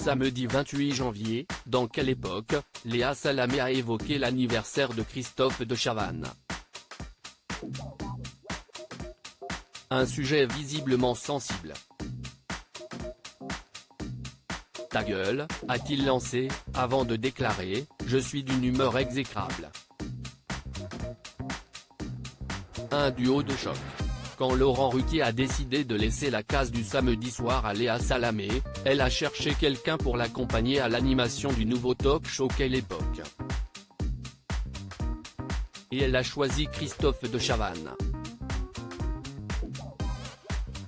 Samedi 28 janvier, dans quelle époque, Léa Salamé a évoqué l'anniversaire de Christophe de Chavannes. Un sujet visiblement sensible. Ta gueule, a-t-il lancé, avant de déclarer « Je suis d'une humeur exécrable ». Un duo de choc. Quand Laurent Ruquier a décidé de laisser la case du samedi soir à Léa Salamé, elle a cherché quelqu'un pour l'accompagner à l'animation du nouveau talk-show Quelle époque. Et elle a choisi Christophe de Chavannes.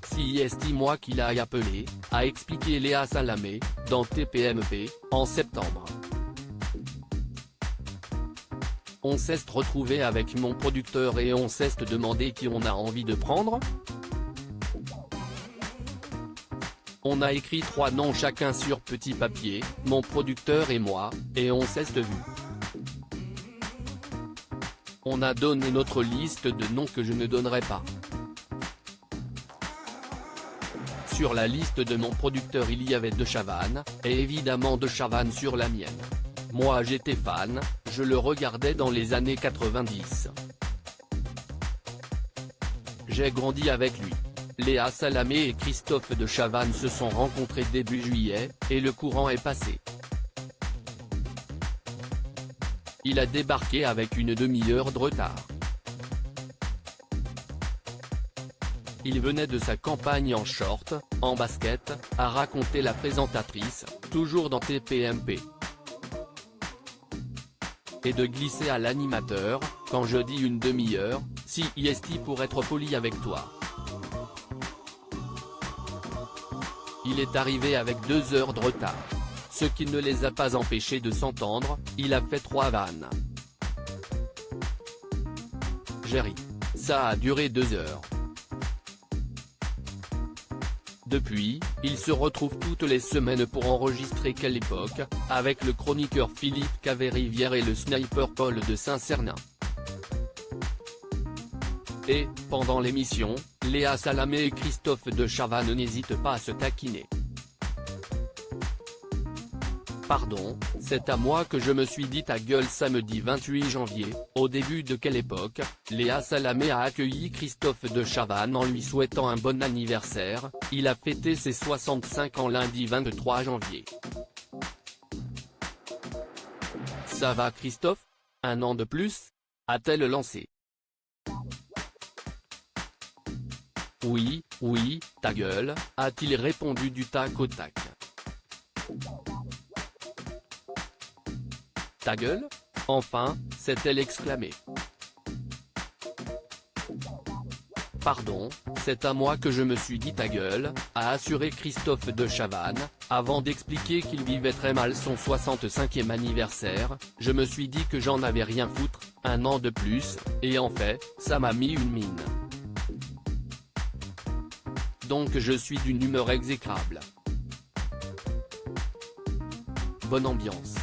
C'est moi qui l'a appelé, a expliqué Léa Salamé, dans TPMP, en septembre. On s'est retrouvé avec mon producteur et on s'est demandé qui on a envie de prendre. On a écrit 3 noms chacun sur petit papier, mon producteur et moi, et on s'est vu. On a donné notre liste de noms que je ne donnerai pas. Sur la liste de mon producteur il y avait De Chavannes, et évidemment De Chavannes sur la mienne. Moi j'étais fan, je le regardais dans les années 90. J'ai grandi avec lui. Léa Salamé et Christophe de Chavannes se sont rencontrés début juillet, et le courant est passé. Il a débarqué avec une demi-heure de retard. Il venait de sa campagne en short, en basket, a raconté la présentatrice, toujours dans TPMP. Et de glisser à l'animateur, quand je dis une demi-heure, si pour être poli avec toi. Il est arrivé avec 2 heures de retard. Ce qui ne les a pas empêchés de s'entendre, il a fait 3 vannes. J'ai ri. Ça a duré 2 heures. Depuis, ils se retrouvent toutes les semaines pour enregistrer Quelle époque, avec le chroniqueur Philippe Caverivière et le sniper Paul de Saint-Cernin. Et, pendant l'émission, Léa Salamé et Christophe de Chavannes n'hésitent pas à se taquiner. Pardon, c'est à moi que je me suis dit ta gueule samedi 28 janvier, au début de Quelle époque, Léa Salamé a accueilli Christophe de Chavannes en lui souhaitant un bon anniversaire, il a fêté ses 65 ans lundi 23 janvier. Ça va Christophe? Un an de plus? A-t-elle lancé. Oui, ta gueule, a-t-il répondu du tac au tac. Ta gueule? Enfin, s'est-elle exclamée. Pardon, c'est à moi que je me suis dit ta gueule, a assuré Christophe de Chavannes, avant d'expliquer qu'il vivait très mal son 65e anniversaire, je me suis dit que j'en avais rien foutre, un an de plus, et en fait, ça m'a mis une mine. Donc je suis d'une humeur exécrable. Bonne ambiance.